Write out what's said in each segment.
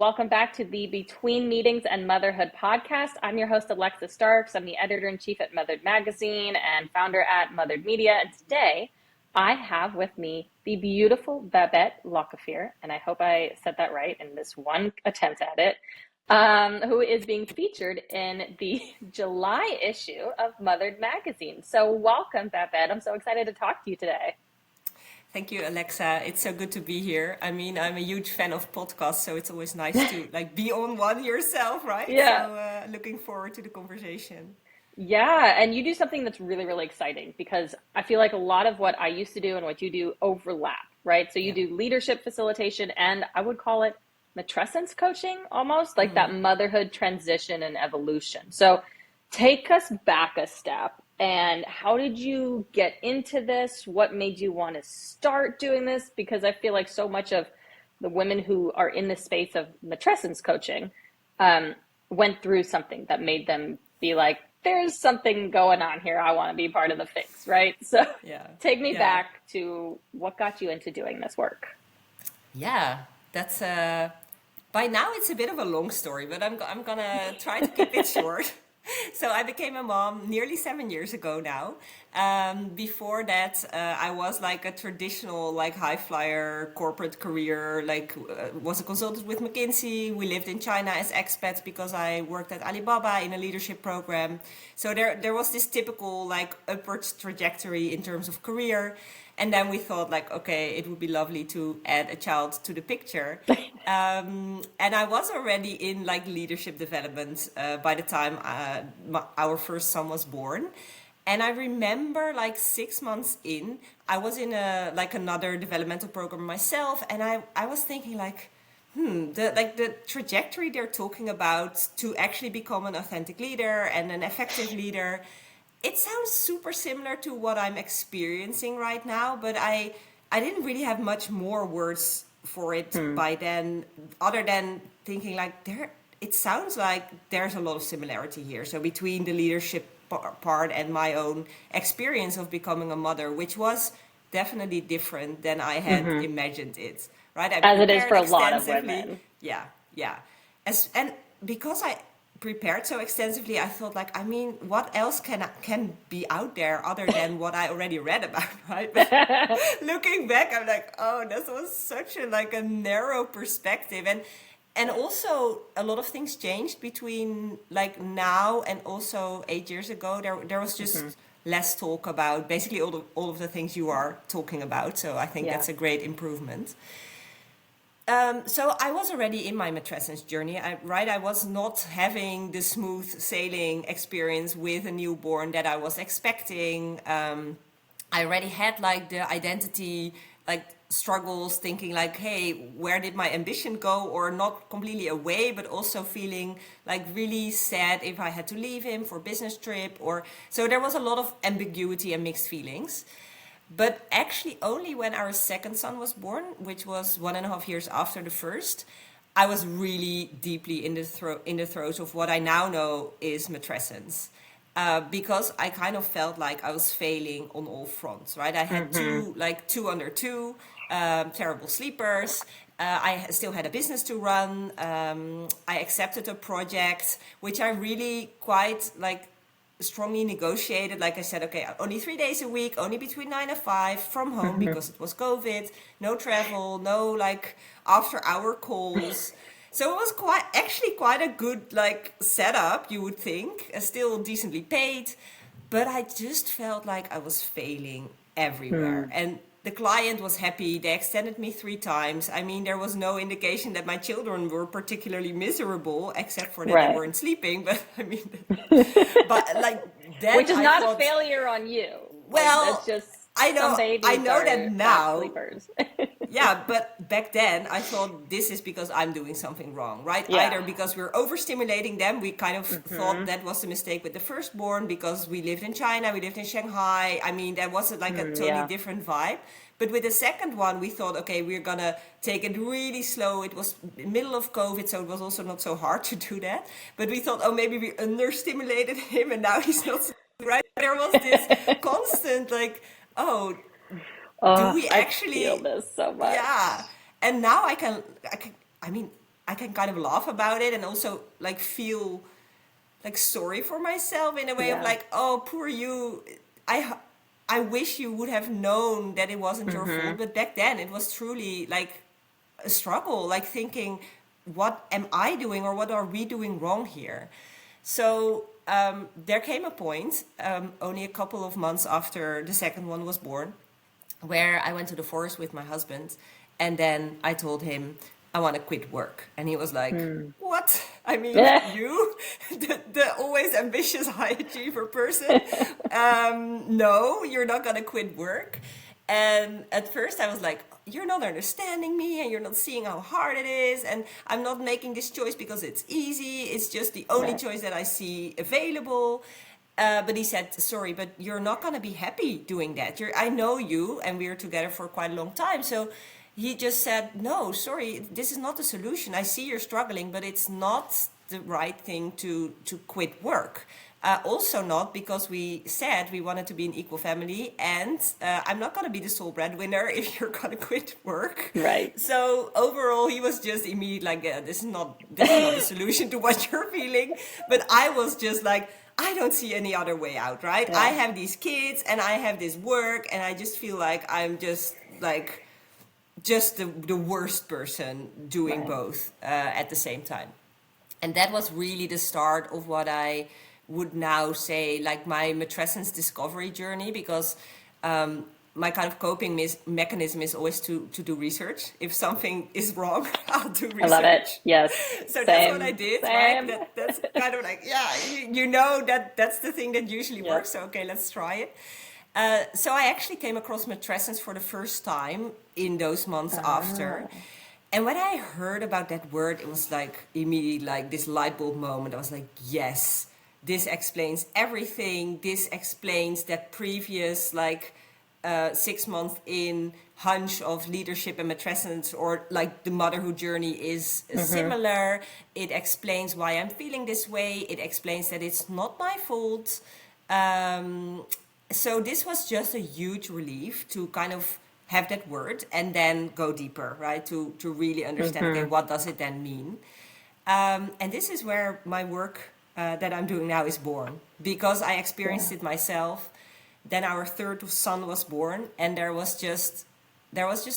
Welcome back to the Between Meetings and Motherhood podcast. I'm your host, Alexa Starks. I'm the editor-in-chief at Mothered Magazine and founder at Mothered Media. And today I have with me the beautiful Babette Lockefeer, and I hope I said that right in this one attempt at it, who is being featured in the July issue of Mothered Magazine. So welcome, Babette. I'm so excited to talk to you today. Thank you, Alexa. It's so good to be here. I mean, I'm a huge fan of podcasts, so it's always nice to be on one yourself, right? Yeah. So looking forward to the conversation. Yeah, and you do something that's really, really exciting because I feel like a lot of what I used to do and what you do overlap, right? So you Yeah. do leadership facilitation and I would call it matrescence coaching almost, like that motherhood transition and evolution. So take us back a step. And how did you get into this? What made you want to start doing this? Because I feel like so much of the women who are in the space of matrescence coaching went through something that made them be like, there's something going on here. I want to be part of the fix, right? So Yeah. take me Yeah. back to what got you into doing this work. Yeah. That's by now it's a bit of a long story, but I'm gonna try to keep it short. So I became a mom nearly 7 years ago now. Before that, I was like a traditional, like high flyer corporate career. Was a consultant with McKinsey. We lived in China as expats because I worked at Alibaba in a leadership program. So there was this typical like upwards trajectory in terms of career. And then we thought like, okay, it would be lovely to add a child to the picture. And I was already in like leadership development by the time our first son was born. And I remember like 6 months in, I was in another developmental program myself. And I was thinking like, the trajectory they're talking about to actually become an authentic leader and an effective leader, it sounds super similar to what I'm experiencing right now, but I didn't really have much more words for it by then, other than thinking like it sounds like there's a lot of similarity here. So between the leadership part and my own experience of becoming a mother, which was definitely different than I had imagined it. Right? I As it is prepared for a lot of extensively. women. Yeah, yeah. And because I prepared so extensively, I thought like, I mean, what else can be out there other than what I already read about, right? But looking back, I'm like, oh, this was such a narrow perspective, and also a lot of things changed between like now and also 8 years ago. There was just less talk about basically all of the things you are talking about. So I think Yeah. that's a great improvement. So I was already in my matrescence journey, I was not having the smooth sailing experience with a newborn that I was expecting. I already had like the identity like struggles, thinking like, hey, where did my ambition go? Or not completely away, but also feeling like really sad if I had to leave him for business trip. Or so there was a lot of ambiguity and mixed feelings. But actually, only when our second son was born, which was 1.5 years after the first, I was really deeply in the throes of what I now know is matrescence. Because I kind of felt like I was failing on all fronts, right? I had two under two, terrible sleepers. I still had a business to run. I accepted a project, which I really quite like strongly negotiated. Like I said, okay, only 3 days a week, only between 9 and 5 from home because it was COVID, no travel, no like after hour calls. So it was quite a good like setup, you would think, still decently paid, but I just felt like I was failing everywhere. And the client was happy. They extended me 3 times. I mean, there was no indication that my children were particularly miserable, except for that they Right. weren't sleeping. But I mean, but like then Which is I not a thought, failure on you. Like that's well, just I some know, I babies know that are fast now. sleepers. Yeah, but back then I thought this is because I'm doing something wrong, right? Yeah. Either because we're overstimulating them. We kind of thought that was the mistake with the firstborn because we lived in China, we lived in Shanghai. I mean, that was like a totally Yeah. different vibe. But with the second one, we thought, okay, we're gonna take it really slow. It was middle of COVID, so it was also not so hard to do that. But we thought, oh, maybe we understimulated him, and now he's not sleeping, right. There was this constant like, oh, do Oh, we I feel actually? this so much. Yeah. And now I mean, I can kind of laugh about it and also like feel like sorry for myself in a way of Yeah. like, oh, poor you. I I wish you would have known that it wasn't your fault, Mm-hmm. but back then it was truly like a struggle, like thinking, what am I doing or what are we doing wrong here? So there came a point, only a couple of months after the second one was born, where I went to the forest with my husband, and then I told him I want to quit work, and he was like, Mm. "What? I mean, you, the always ambitious high achiever person, no, you're not gonna quit work." And at first, I was like, "You're not understanding me, and you're not seeing how hard it is, and I'm not making this choice because it's easy. It's just the only Right. choice that I see available." But he said, "Sorry, but you're not going to be happy doing that. I know you, and we're together for quite a long time." So he just said, "No, sorry, this is not the solution. I see you're struggling, but it's not the right thing to quit work. Also, not because we said we wanted to be an equal family, and I'm not going to be the sole breadwinner if you're going to quit work." Right. So overall, he was just immediately like, "This is not the solution to what you're feeling." But I was just like, I don't see any other way out, right? I Yeah. have these kids and I have this work, and I just feel like I'm just the worst person doing Right. both at the same time. And that was really the start of what I would now say like my matrescence discovery journey, because my kind of coping mechanism is always to do research. If something is wrong, I'll do I love it. research. Yes. So that's what I Same. did, right? Same. That's kind of like, yeah, you know that that's the thing that usually Yep. works. So okay, let's try it. So I actually came across matrescence for the first time in those months after. Ah. And when I heard about that word, it was like immediately like this light bulb moment. I was like, yes, this explains everything. This explains that previous like 6 month in hunch of leadership and matrescence, or like the motherhood journey is Mm-hmm. similar. It explains why I'm feeling this way. It explains that it's not my fault. Um, so this was just a huge relief to kind of have that word and then go deeper, right? To really understand, okay, Mm-hmm. what does it then mean? And this is where my work that I'm doing now is born, because I experienced Yeah. it myself. Then our third son was born, and there was just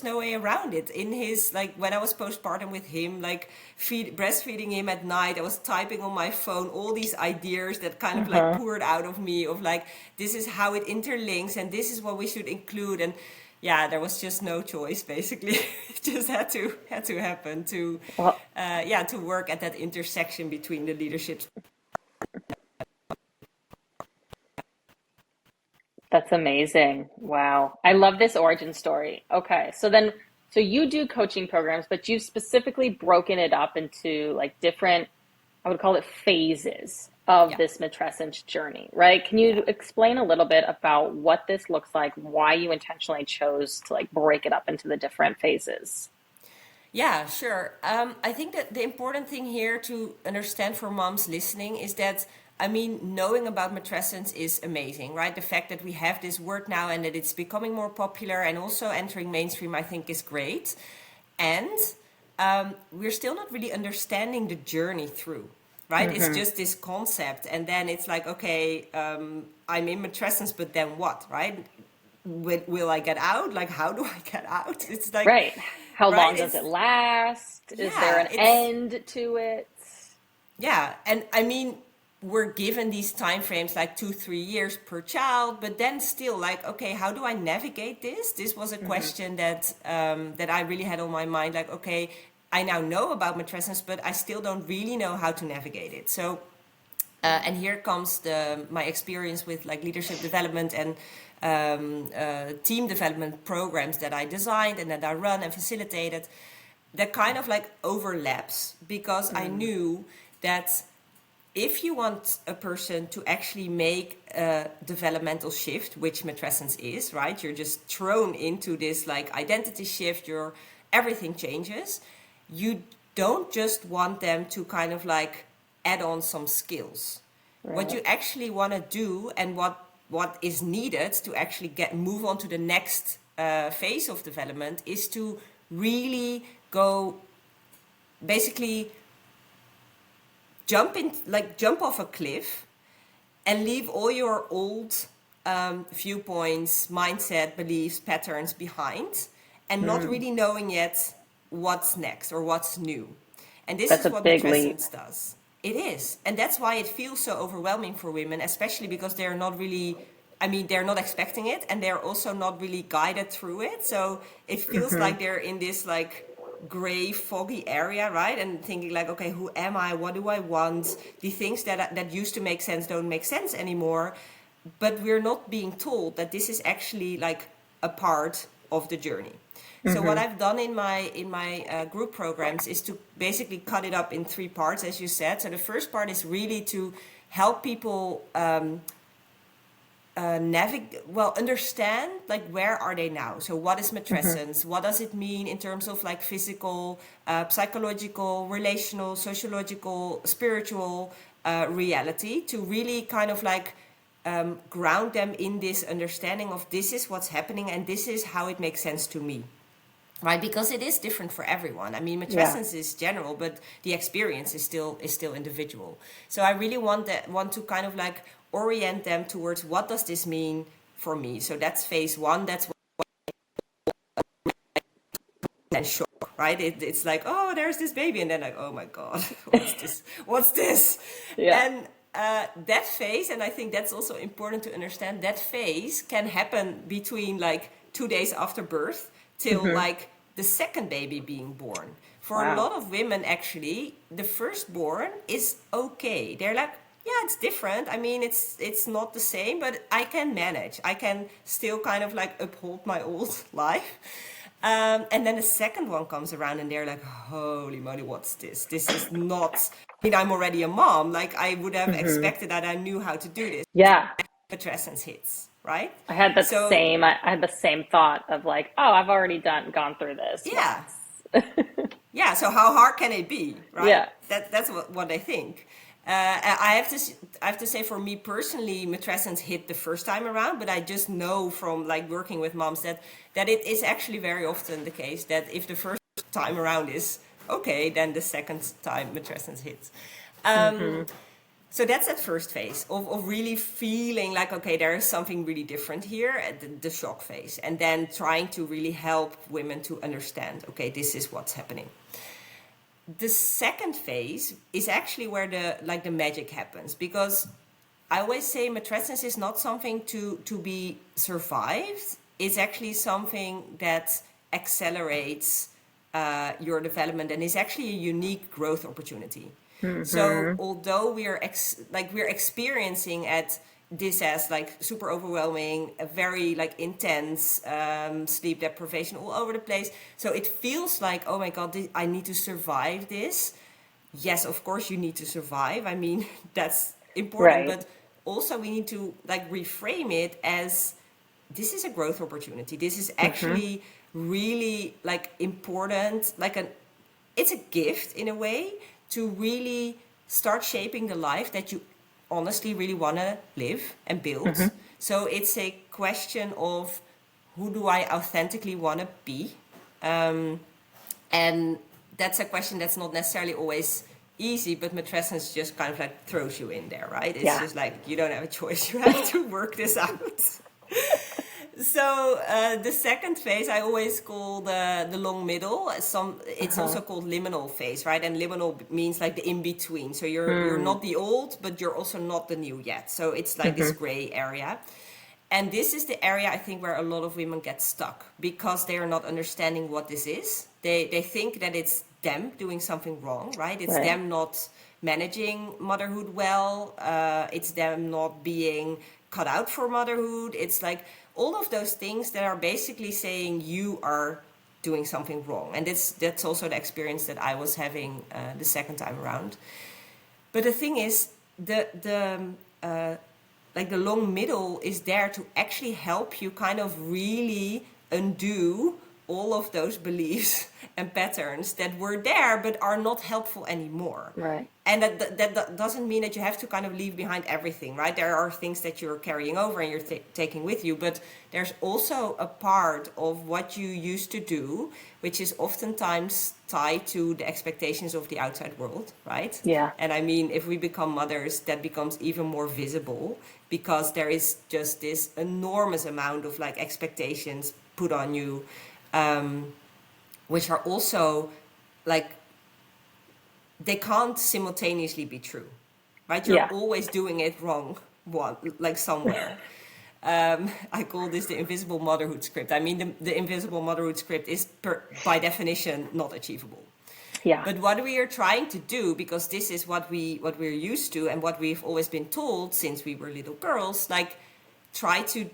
no way around it. In his, like, when I was postpartum with him, like breastfeeding him at night, I was typing on my phone all these ideas that kind of like Uh-huh. poured out of me of like, this is how it interlinks and this is what we should include. And yeah, there was just no choice basically. It just had to happen to Well, to work at that intersection between the leadership. that's amazing. Wow. I love this origin story. Okay. So you do coaching programs, but you've specifically broken it up into like different, I would call it phases of Yeah, this matrescence journey, right? Can yeah. you explain a little bit about what this looks like, why you intentionally chose to like break it up into the different phases? Yeah, sure. I think that the important thing here to understand for moms listening is that, I mean, knowing about matrescence is amazing, right? The fact that we have this word now and that it's becoming more popular and also entering mainstream, I think is great. And we're still not really understanding the journey through, right? It's Mm-hmm. just this concept. And then it's like, okay, I'm in matrescence, but then what, right? Will I get out? Like, how do I get out? It's like, Right. How right? long does it It's, last? Is there yeah, an it's end to it? yeah, and I mean, we're given these time frames like 2 3 years per child, but then still like, okay, how do I navigate this? This was a Mm-hmm. question that I really had on my mind. Like, okay, I now know about matrescence, but I still don't really know how to navigate it. So and here comes my experience with like leadership development and team development programs that I designed and that I run and facilitated. That kind of like overlaps, because I Mm. knew that if you want a person to actually make a developmental shift, which matrescence is, right? You're just thrown into this like identity shift. Everything changes. You don't just want them to kind of like add on some skills. What Right. you actually want to do, and what is needed to actually move on to the next phase of development, is to really go basically jump off a cliff and leave all your old viewpoints, mindset, beliefs, patterns behind, and not really knowing yet what's next or what's new. And this That's is a what big leap. matrescence does. It is. And that's why it feels so overwhelming for women, especially because they're not really, they're not expecting it, and they're also not really guided through it. So it feels like they're in this like gray, foggy area, right? And thinking like, okay, who am I? What do I want? The things that used to make sense don't make sense anymore. But we're not being told that this is actually like a part of the journey. So what I've done in my group programs is to basically cut it up in 3 parts, as you said. So the first part is really to help people understand like where are they now. So what is matrescence? What does it mean in terms of like physical, psychological, relational, sociological, spiritual reality, to really kind of like ground them in this understanding of this is what's happening and this is how it makes sense to me. Right, because it is different for everyone. Matrescence is general, but the experience is still individual. So I really want to kind of like orient them towards what does this mean for me. So that's phase 1. That's and shock, right? It's like, oh, there's this baby, and then like, oh my god, what's this? Yeah. And that phase, and I think that's also important to understand, that phase can happen between like 2 days after birth till like the second baby being born. For a lot of women, actually, the firstborn is okay. They're like, yeah, it's different. It's not the same, but I can manage. I can still kind of like uphold my old life. And then the second one comes around and they're like, holy moly, what's this? This is not, I'm already a mom. Like I would have expected that I knew how to do this. Yeah. Matrescence hits, right? I had So I had the same thought of like, oh, I've already gone through this yeah. once. Yeah, so how hard can it be, right? Yeah. That's what I think. I have to say, for me personally, matrescence hit the first time around, but I just know from like working with moms that it is actually very often the case that if the first time around is okay, then the second time matrescence hits. So that's that first phase of really feeling like, okay, there is something really different here, at the shock phase, and then trying to really help women to understand, okay, this is what's happening. The second phase is actually where the magic happens, because I always say matrescence is not something to be survived. It's actually something that accelerates your development and is actually a unique growth opportunity. So although we're experiencing this as like super overwhelming, a very like intense sleep deprivation all over the place, so it feels like, oh my god, I need to survive this. Yes, of course you need to survive. That's important, Right. but also we need to like reframe it as this is a growth opportunity. This is actually really like important, it's a gift in a way to really start shaping the life that you honestly really want to live and build. So it's a question of who do I authentically want to be? And that's a question that's not necessarily always easy, but matrescence just kind of like throws you in there, right? It's just like you don't have a choice. You have to work this out. So the second phase I always call the long middle. It's also called liminal phase, right? And liminal means like the in between. So you're not the old, but you're also not the new yet. So it's like this gray area. And this is the area I think where a lot of women get stuck because they are not understanding what this is. They think that it's them doing something wrong, right? It's them not managing motherhood well. It's them not being cut out for motherhood. It's like all of those things that are basically saying you are doing something wrong. And that's also the experience that I was having the second time around. But the thing is, the long middle is there to actually help you kind of really undo all of those beliefs and patterns that were there but are not helpful anymore. Right. And that doesn't mean that you have to kind of leave behind everything, right? There are things that you're carrying over and you're taking with you, but there's also a part of what you used to do, which is oftentimes tied to the expectations of the outside world, right? Yeah. And I mean, if we become mothers, that becomes even more visible because there is just this enormous amount of like expectations put on you, which are also like, they can't simultaneously be true, right? You're Yeah. always doing it wrong, like somewhere. I call this the invisible motherhood script. I mean, the invisible motherhood script is by definition not achievable. Yeah. But what we are trying to do, because this is what we're used to and what we've always been told since we were little girls, like try to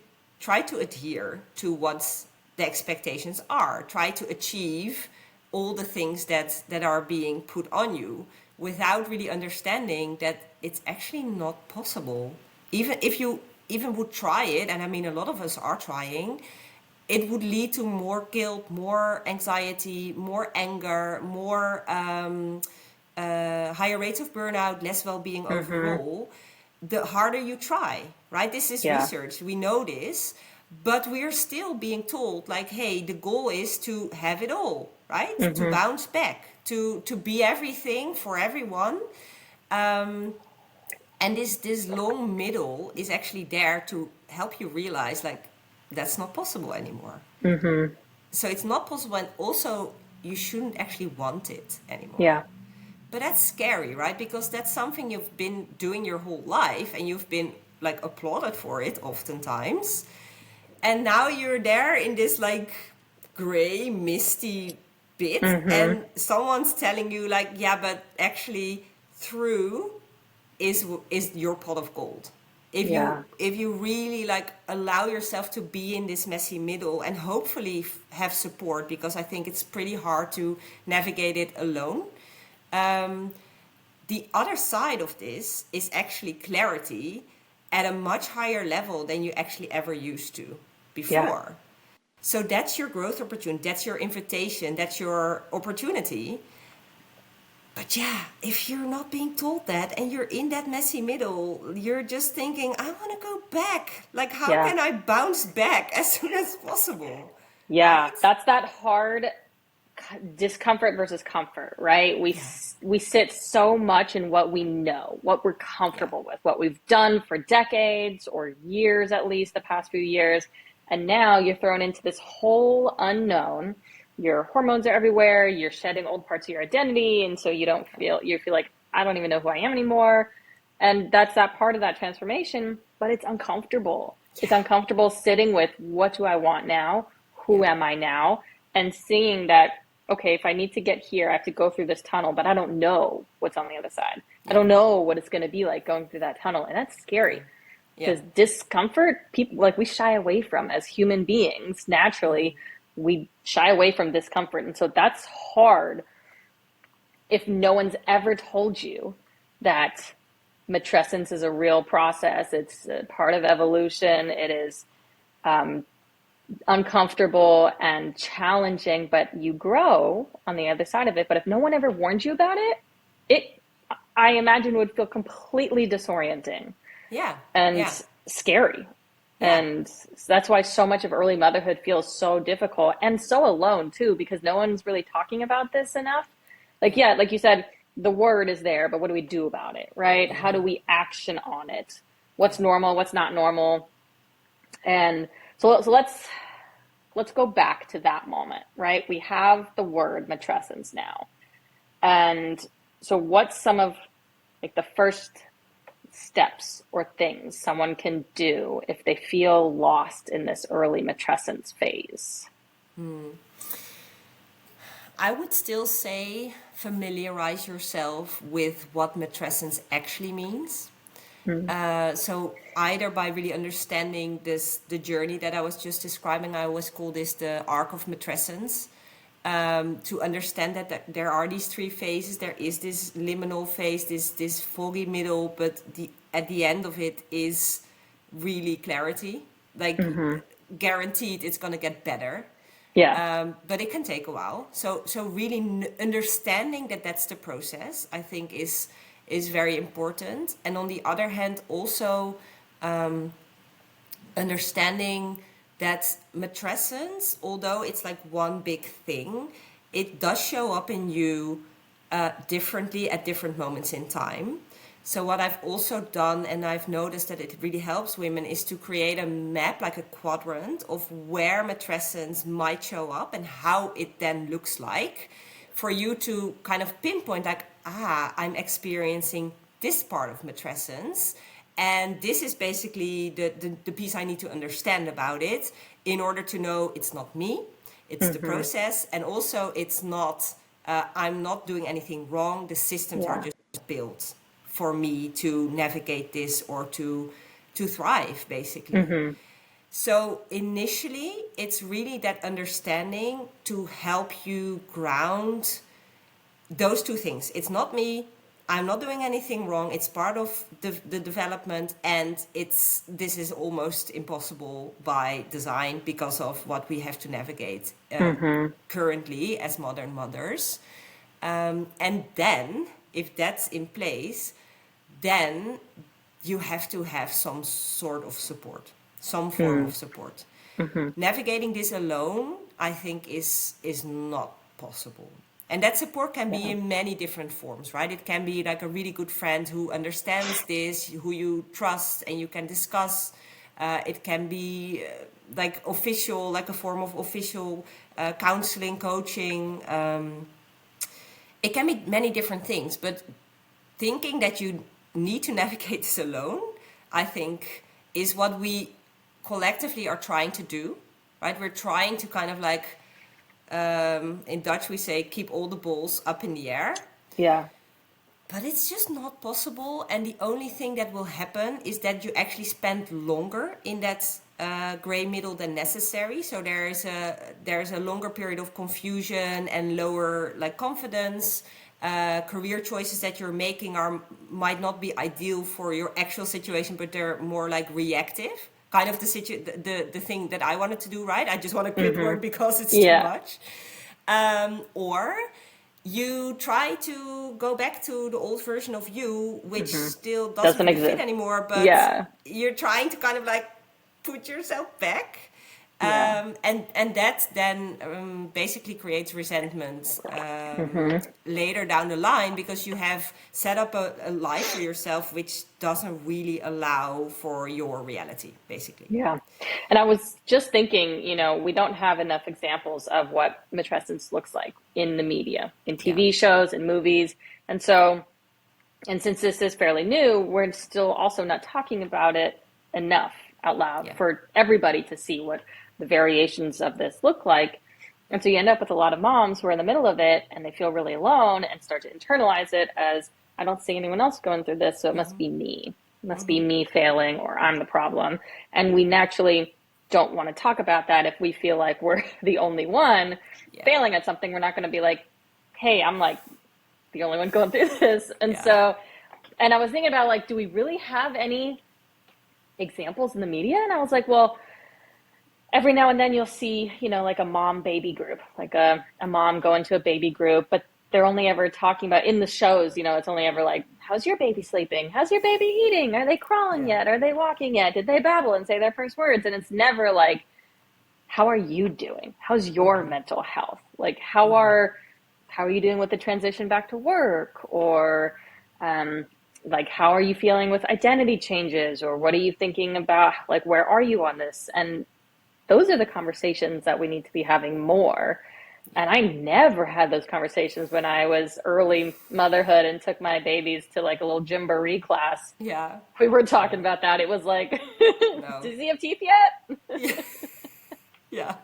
adhere to what the expectations are. Try to achieve all the things that are being put on you without really understanding that it's actually not possible. Even if you even would try it, and I mean a lot of us are trying, it would lead to more guilt, more anxiety, more anger, more higher rates of burnout, less well-being overall. The harder you try, right? This is Yeah. research. We know this, but we're still being told like, hey, the goal is to have it all, right? To bounce back, to be everything for everyone. And this long middle is actually there to help you realize like that's not possible anymore. So it's not possible, and also you shouldn't actually want it anymore. Yeah. But that's scary, right? Because that's something you've been doing your whole life and you've been like applauded for it oftentimes. And now you're there in this like gray, misty bit, and someone's telling you like, yeah, but actually through is your pot of gold. If you really like allow yourself to be in this messy middle and hopefully have support, because I think it's pretty hard to navigate it alone. The other side of this is actually clarity at a much higher level than you actually ever used to before. Yeah. So that's your growth opportunity, that's your invitation, that's your opportunity. But yeah, if you're not being told that and you're in that messy middle, you're just thinking, I want to go back. Like, how Yeah. can I bounce back as soon as possible? Yeah. Right? That's that hard discomfort versus comfort, right? Yeah. We sit so much in what we know, what we're comfortable with, what we've done for decades or years, at least the past few years. And now you're thrown into this whole unknown. Your hormones are everywhere. You're shedding old parts of your identity. And so you feel like, I don't even know who I am anymore. And that's that part of that transformation, but it's uncomfortable. Yeah. It's uncomfortable sitting with, what do I want now? Who Yeah. am I now? And seeing that, okay, if I need to get here, I have to go through this tunnel, but I don't know what's on the other side. I don't know what it's going to be like going through that tunnel. And that's scary because discomfort, people like we shy away from as human beings. Naturally, we shy away from discomfort. And so that's hard if no one's ever told you that matrescence is a real process. It's a part of evolution. It is uncomfortable and challenging, but you grow on the other side of it. But if no one ever warned you about it, I imagine would feel completely disorienting. Yeah. And Yeah. scary. Yeah. And that's why so much of early motherhood feels so difficult and so alone too, because no one's really talking about this enough. Like, yeah, like you said, the word is there, but what do we do about it, right? How do we action on it? What's normal? What's not normal? And so let's go back to that moment, right? We have the word matrescence now. And so what's some of like the first steps or things someone can do if they feel lost in this early matrescence phase? I would still say familiarize yourself with what matrescence actually means. So either by really understanding the journey that I was just describing, I always call this the arc of matrescence. To understand that there are these three phases. There is this liminal phase, this foggy middle, but at the end of it is really clarity. Like guaranteed, it's gonna get better. Yeah. But it can take a while. So really understanding that that's the process, I think, is very important. And on the other hand, also understanding that matrescence, although it's like one big thing, it does show up in you differently at different moments in time. So what I've also done, and I've noticed that it really helps women, is to create a map, like a quadrant of where matrescence might show up and how it then looks like, for you to kind of pinpoint, like, I'm experiencing this part of matrescence, and this is basically the piece I need to understand about it in order to know it's not me, it's the process, and also it's not, I'm not doing anything wrong, the systems are Yeah. just built for me to navigate this or to thrive, basically. So initially, it's really that understanding to help you ground those two things. It's not me. I'm not doing anything wrong. It's part of the development, and this is almost impossible by design because of what we have to navigate currently as modern mothers. And then, if that's in place, then you have to have some sort of support, some form of support. Navigating this alone, I think, is not possible. And that support can be in many different forms, right? It can be like a really good friend who understands this, who you trust and you can discuss. It can be like official, like a form of official counseling, coaching. It can be many different things, but thinking that you need to navigate this alone, I think, is what we collectively are trying to do, right? We're trying to kind of like, in Dutch we say, keep all the balls up in the air. Yeah. But it's just not possible. And the only thing that will happen is that you actually spend longer in that gray middle than necessary. So there's a longer period of confusion and lower like confidence. Career choices that you're making might not be ideal for your actual situation, but they're more like reactive. Kind of the thing that I wanted to do, right? I just want to quit work because it's too Yeah. much. Or you try to go back to the old version of you, which still doesn't Doesn't really fit exist. anymore, but Yeah. you're trying to kind of like put yourself back. Yeah. And that then basically creates resentment later down the line, because you have set up a life for yourself which doesn't really allow for your reality, basically. Yeah. And I was just thinking, we don't have enough examples of what matrescence looks like in the media, in Yeah, TV shows and movies. And so, and since this is fairly new, we're still also not talking about it enough out loud yeah, for everybody to see what the variations of this look like. And so you end up with a lot of moms who are in the middle of it and they feel really alone and start to internalize it as, I don't see anyone else going through this, so it must be me. It must be me failing, or I'm the problem. And we naturally don't want to talk about that if we feel like we're the only one yeah, failing at something. We're not going to be like, hey, I'm like the only one going through this. And yeah, so, and I was thinking about like, do we really have any examples in the media? And I was like, well, every now and then you'll see, like a mom baby group, like a mom going to a baby group, but they're only ever talking about in the shows, it's only ever like, how's your baby sleeping? How's your baby eating? Are they crawling yeah, yet? Are they walking yet? Did they babble and say their first words? And it's never like, how are you doing? How's your mental health? Like, how are you doing with the transition back to work? Or, like, how are you feeling with identity changes? Or what are you thinking about? Like, where are you on this? And those are the conversations that we need to be having more. And I never had those conversations when I was early motherhood and took my babies to like a little gymboree class. yeah. We were talking about that. It was like, No. does he have teeth yet? Yeah, yeah.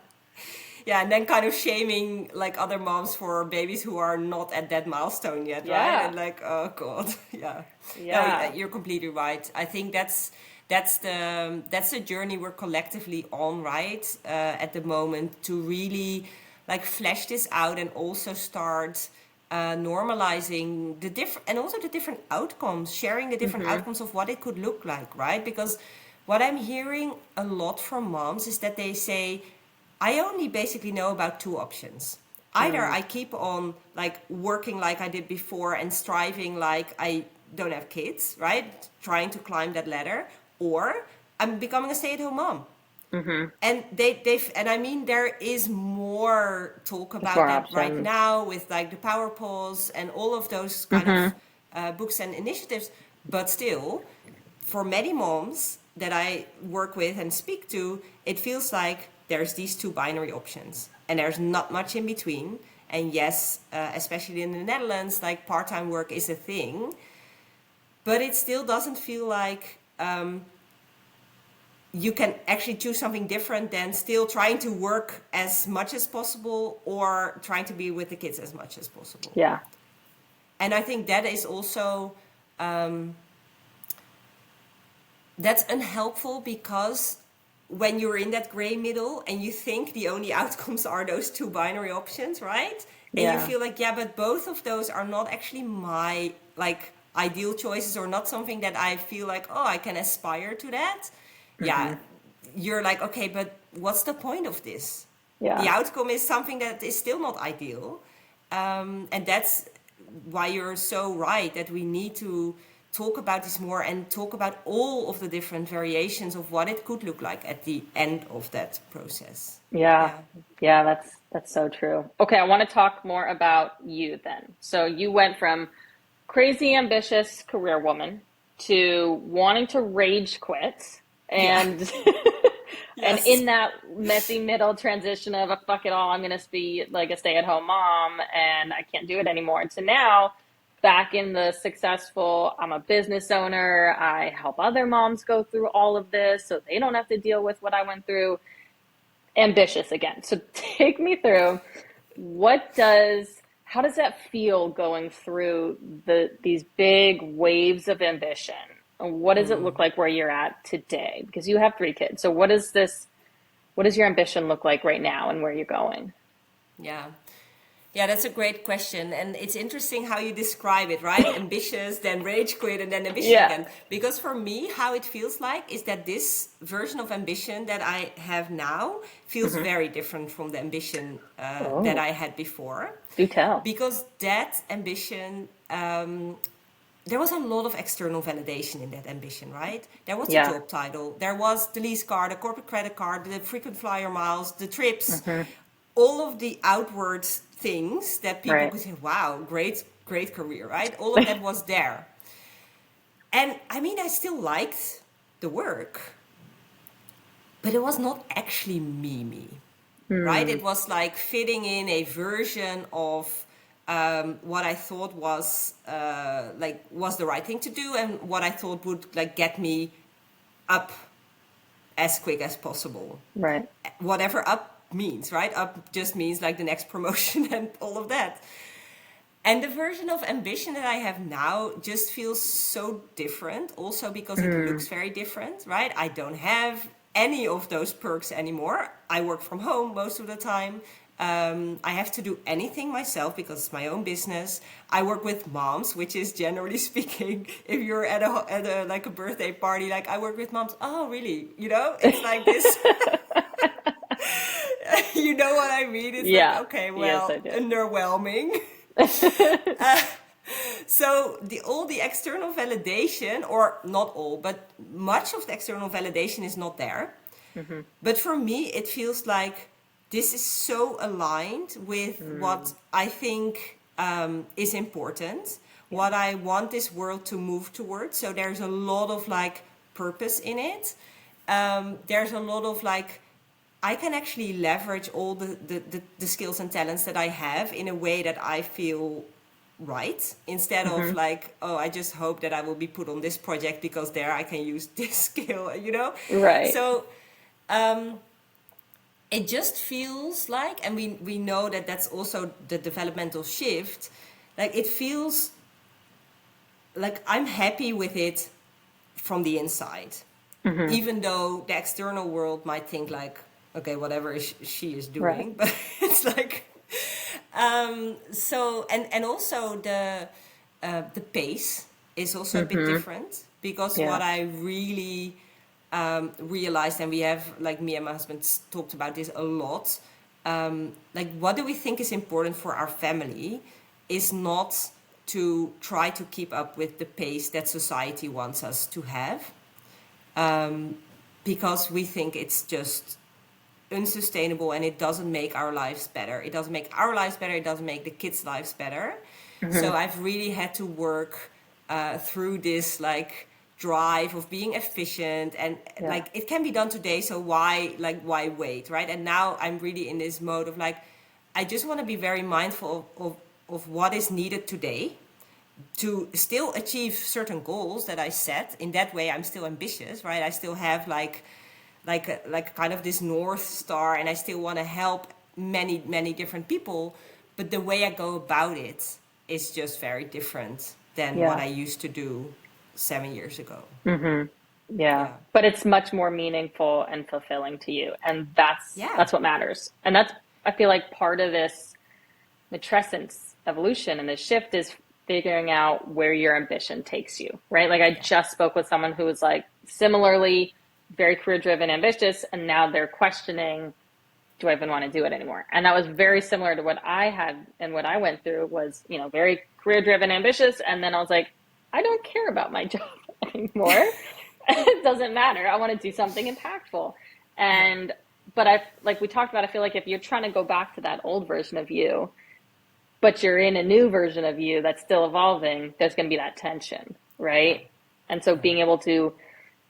Yeah, and then kind of shaming like other moms for babies who are not at that milestone yet, right? Yeah. And like, oh god, yeah. No, Yeah. you're completely right. I think that's the journey we're collectively on, right? At the moment, to really like flesh this out and also start normalizing the different, and also the different outcomes, sharing the different outcomes of what it could look like, right? Because what I'm hearing a lot from moms is that they say, I only basically know about two options. Either I keep on like working like I did before and striving like I don't have kids, right? Trying to climb that ladder, or I'm becoming a stay-at-home mom. And and I mean, there is more talk There's about more that right options. now with like the power pause and all of those kind of Mm-hmm. books and initiatives. But still, for many moms that I work with and speak to, it feels like there's these two binary options and there's not much in between. And yes, especially in the Netherlands, like part-time work is a thing, but it still doesn't feel like you can actually choose something different than still trying to work as much as possible or trying to be with the kids as much as possible. Yeah. And I think that is also that's unhelpful, because when you're in that gray middle and you think the only outcomes are those two binary options, right? And you Yeah. feel like, yeah, but both of those are not actually my like ideal choices, or not something that I feel like, oh, I can aspire to that. Yeah, Mm-hmm. you're like, okay, but what's the point of this? The Yeah. outcome is something that is still not ideal. And that's why you're so right that we need to talk about this more and talk about all of the different variations of what it could look like at the end of that process. Yeah. Yeah. Yeah, that's so true. Okay, I want to talk more about you then. So you went from crazy ambitious career woman to wanting to rage quit Yeah. and and Yes. in that messy middle transition of a fuck it all, I'm gonna be like a stay-at-home mom and I can't do it anymore, to now back in the successful, I'm a business owner, I help other moms go through all of this so they don't have to deal with what I went through. Ambitious again. So take me through, what does how does that feel going through these big waves of ambition? And what does it look like where you're at today? Because you have three kids. So what does your ambition look like right now and where you're going? Yeah. Yeah, that's a great question. And it's interesting how you describe it, right? Ambitious, then rage quit, and then ambitious Yeah. again. Because for me, how it feels like is that this version of ambition that I have now feels Mm-hmm. very different from the ambition that Oh, I had before. do tell. Because that ambition, there was a lot of external validation in that ambition, right? There was the Yeah. job title, there was the lease car, the corporate credit card, the frequent flyer miles, the trips, Mm-hmm. all of the outward things that people Right. could say, wow, great, great career, right? All of that was there. And I mean, I still liked the work, but it was not actually me, right? Hmm. It was like fitting in a version of what I thought was was the right thing to do, and what I thought would like get me up as quick as possible. Right. Whatever up means, right? Up just means like the next promotion and all of that. And the version of ambition that I have now just feels so different, also because it Hmm. looks very different, right? I don't have any of those perks anymore. I work from home most of the time. I have to do anything myself because it's my own business. I work with moms, which is generally speaking, if you're at a like a birthday party, like I work with moms. Oh, really? You know, it's like this. You know what I mean? It's like, Yeah. okay, Yes, I well, do. underwhelming. So all the external validation, or not all, but much of the external validation is not there. Mm-hmm. But for me, it feels like this is so aligned with Mm. what I think is important, Yeah. what I want this world to move towards. So there's a lot of like purpose in it. There's a lot of like, I can actually leverage all the skills and talents that I have in a way that I feel right, instead of Mm-hmm. like, oh, I just hope that I will be put on this project because there I can use this skill, you know? Right. So it just feels like, and we know that that's also the developmental shift, like it feels like I'm happy with it from the inside, Mm-hmm. even though the external world might think like, okay, whatever she is Right. doing, but it's like, so and also the pace is also a bit Mm-hmm. different, because what Yeah. I really realized, and we have, like, me and my husband talked about this a lot, like, what do we think is important for our family is not to try to keep up with the pace that society wants us to have, because we think it's just unsustainable and it doesn't make our lives better. It doesn't make our lives better. It doesn't make the kids' lives better. So I've really had to work through this, like, drive of being efficient, and like, it can be done today, so why wait, right? And now I'm really in this mode of, like, I just want to be very mindful of what is needed today to still achieve certain goals that I set. In that way, I'm still ambitious, right? I still have like kind of this North Star, and I still want to help many different people. But the way I go about it is just very different than what I used to do 7 years ago. Yeah. Yeah. But it's much more meaningful and fulfilling to you. And Yeah. that's what matters. And that's, I feel like, part of this matrescence evolution and the shift is figuring out where your ambition takes you, right? Like, I Yeah. just spoke with someone who was like similarly very career driven, ambitious, and now they're questioning, do I even want to do it anymore? And that was very similar to what I had and what I went through was, very career driven, ambitious. And then I was like, I don't care about my job anymore. It doesn't matter. I want to do something impactful. Yeah. And, but like we talked about, I feel like if you're trying to go back to that old version of you, but you're in a new version of you that's still evolving, there's going to be that tension, Yeah. right? And so being able to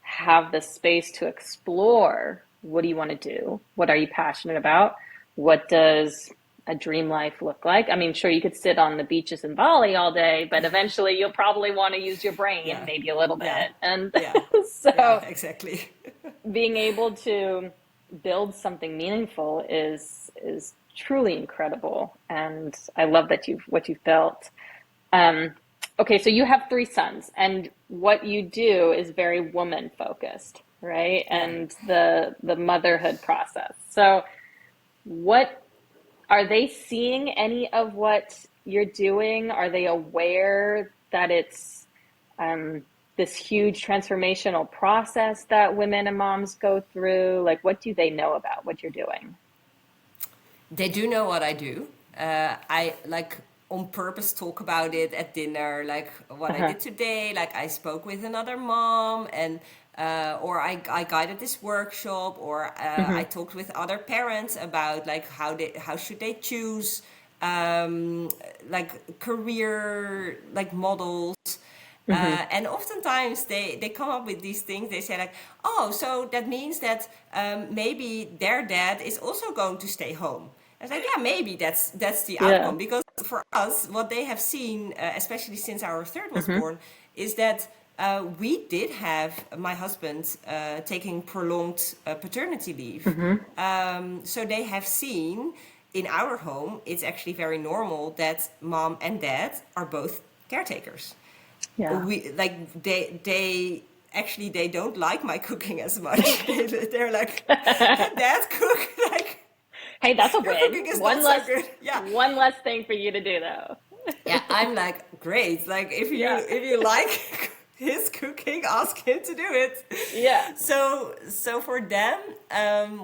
have the space to explore, what do you want to do? What are you passionate about? What does a dream life look like? I mean, sure, you could sit on the beaches in Bali all day, but eventually you'll probably want to use your brain Yeah. maybe a little bit. Yeah. And Yeah. Yeah. so Exactly. being able to build something meaningful is truly incredible. And I love that what you've built. Um, okay, so you have three sons, and what you do is very woman focused, right? Yeah. And the motherhood process. So, what are they seeing any of what you're doing? Are they aware that it's this huge transformational process that women and moms go through? Like, what do they know about what you're doing? They do know what I do. I, like, on purpose talk about it at dinner, like what I Uh-huh. did today. Like, I spoke with another mom, and or I guided this workshop, or I Hmm. talked with other parents about, like, how should they choose um, like career, like, models. Hmm. And oftentimes they come up with these things. They say, like, oh, so that means that maybe their dad is also going to stay home. I was like, yeah, maybe that's the Yeah. outcome. Because for us, what they have seen, especially since our third was Hmm. born, is that we did have my husband taking prolonged paternity leave. Hmm. So they have seen in our home, it's actually very normal that mom and dad are both caretakers. Yeah. We, like, they actually, they don't like my cooking as much. They're like, dad, cook. Like, Hey, that's a your win. cooking is not so good. Yeah. One less thing for you to do though. Yeah, I'm like, great. Like, Yeah. if you like his cooking, ask him to do it. Yeah. So for them,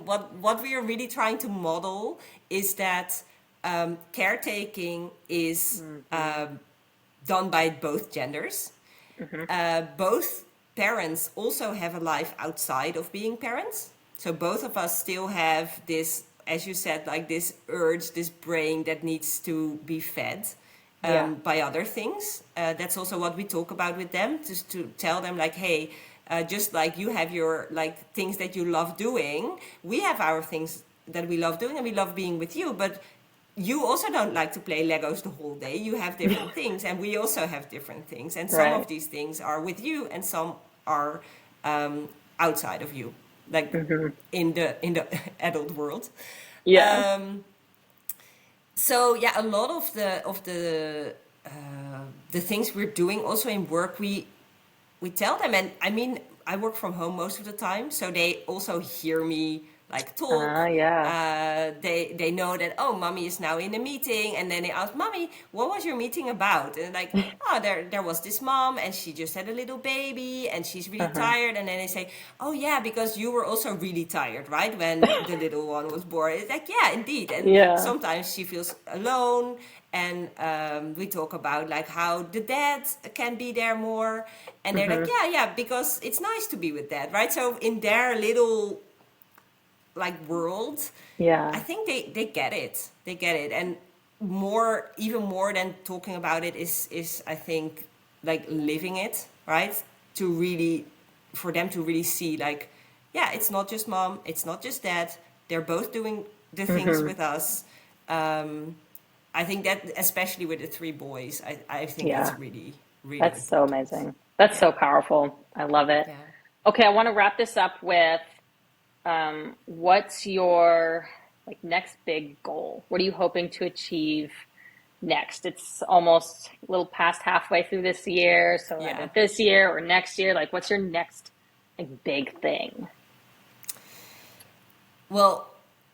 what we are really trying to model is that caretaking is done by both genders. Both parents also have a life outside of being parents. So both of us still have this, as you said, like, this urge, this brain that needs to be fed Yeah. by other things. That's also what we talk about with them, just to tell them, like, hey, just like you have your, like, things that you love doing, we have our things that we love doing, and we love being with you, but you also don't like to play Legos the whole day. You have different things, and we also have different things. And some Right. of these things are with you, and some are outside of you, like, in the adult world. Yeah. Um, so yeah, a lot of the things we're doing also in work, we tell them, and I mean, I work from home most of the time, so they also hear me, like talk. Yeah. They know that, oh, mommy is now in a meeting, and then they ask, mommy, what was your meeting about? And like, oh, there was this mom, and she just had a little baby, and she's really Uh-huh. tired. And then they say, oh yeah, because you were also really tired, right, when the little one was born. It's like, yeah, indeed. And Yeah. sometimes she feels alone, and we talk about like how the dad can be there more, and they're like, Hmm. yeah, because it's nice to be with dad, right? So in their little like world, I Yeah. think they get it. They get it. And more, even more than talking about it is I think like living it, right? To really, for them to really see like, yeah, it's not just mom, it's not just dad. They're both doing the things Hmm. with us. Um, I think that especially with the three boys, I think that's Yeah. really, really That's so important. amazing. That's Yeah. so powerful. I love it. Yeah. Okay, I want to wrap this up with what's your like next big goal? What are you hoping to achieve next? It's almost a little past halfway through this year, so either Yeah. this year or next year, like what's your next like big thing? Well,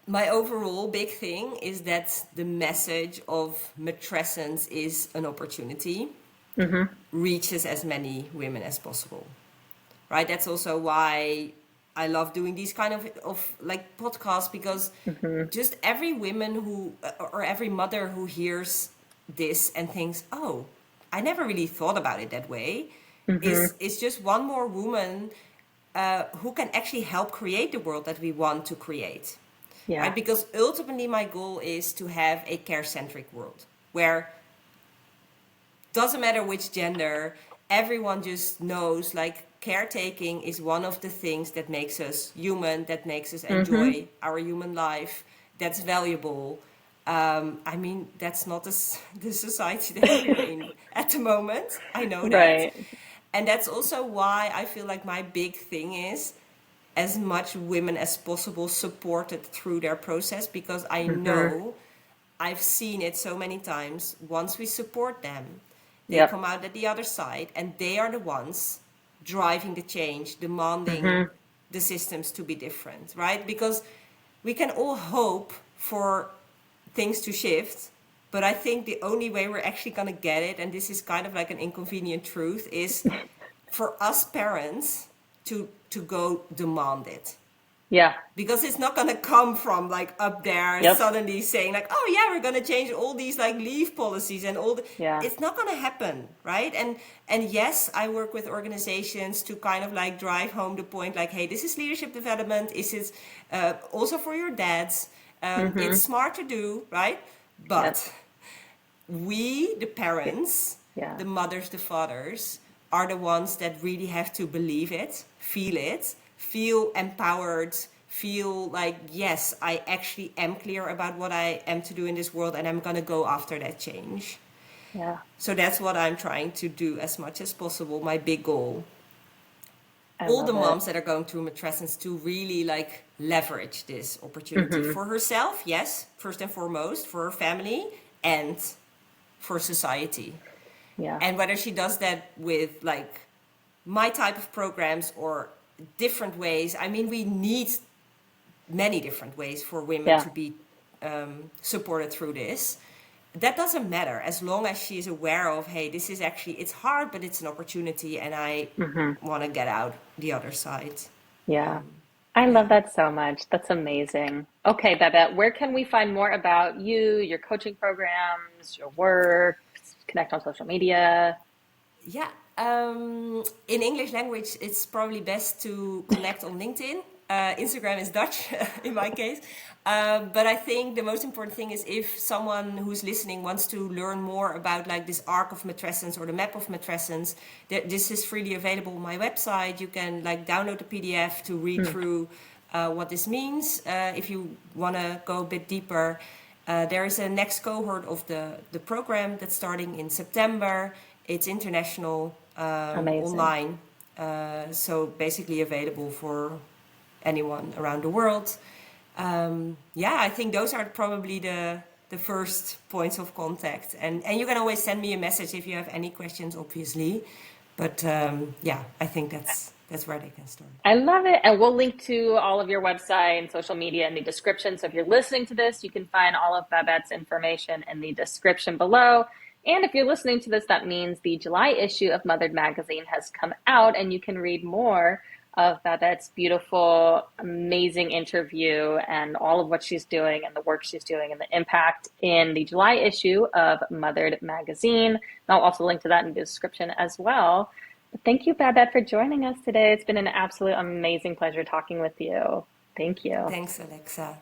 my overall big thing is that the message of matrescence is an opportunity, Hmm. reaches as many women as possible, right? That's also why I love doing these kind of like podcasts, because Hmm. just every woman who, or every mother who hears this and thinks, oh, I never really thought about it that way, Hmm. is just one more woman who can actually help create the world that we want to create, right? Yeah. Because ultimately, my goal is to have a care-centric world where doesn't matter which gender, everyone just knows like caretaking is one of the things that makes us human, that makes us Hmm. enjoy our human life, that's valuable. I mean, that's not the society that we're in at the moment. I know that. Right. And that's also why I feel like my big thing is as much women as possible supported through their process, because I Hmm. know I've seen it so many times. Once we support them, they come Yep. out at the other side and they are the ones driving the change, demanding Hmm. the systems to be different, right? Because we can all hope for things to shift, but I think the only way we're actually going to get it, and this is kind of like an inconvenient truth, is for us parents to go demand it, Yeah. because it's not going to come from like up there Yep. suddenly saying like, oh yeah, we're going to change all these like leave policies and all Yeah. it's not going to happen, right? And yes, I work with organizations to kind of like drive home the point like, hey, this is leadership development, is it also for your dads, it's Hmm. smart to do, right? Yep. But we, the parents, Yeah. the mothers, the fathers, are the ones that really have to believe it, feel empowered, feel like, yes, I actually am clear about what I am to do in this world and I'm going to go after that change. Yeah. So that's what I'm trying to do as much as possible, my big goal. I All the love it. moms that are going through matrescence to really like leverage this opportunity Hmm. for herself, yes, first and foremost, for her family, and for society. Yeah. And whether she does that with like my type of programs or different ways, I mean, we need many different ways for women Yeah. to be supported through this. That doesn't matter as long as she is aware of, hey, this is actually, it's hard, but it's an opportunity, and I Hmm. want to get out the other side. Yeah. I Yeah. love that so much. That's amazing. Okay, Babette, where can we find more about you, your coaching programs, your work, connect on social media? Yeah, in English language, it's probably best to connect on LinkedIn. Instagram is Dutch in my case. But I think the most important thing is if someone who's listening wants to learn more about like this arc of matrescence or the map of matrescence, this is freely available on my website. You can like download the PDF to read Mm, through what this means. If you want to go a bit deeper, there is a next cohort of the program that's starting in September. It's international, amazing. online, so basically available for anyone around the world. Yeah, I think those are probably the first points of contact. And you can always send me a message if you have any questions, obviously. But yeah, I think that's where they can start. I love it. And we'll link to all of your website and social media in the description. So if you're listening to this, you can find all of Babette's information in the description below. And if you're listening to this, that means the July issue of Mothered Magazine has come out, and you can read more of Babette's beautiful, amazing interview and all of what she's doing and the work she's doing and the impact in the July issue of Mothered Magazine. And I'll also link to that in the description as well. But thank you, Babette, for joining us today. It's been an absolute amazing pleasure talking with you. Thank you. Thanks, Alexa.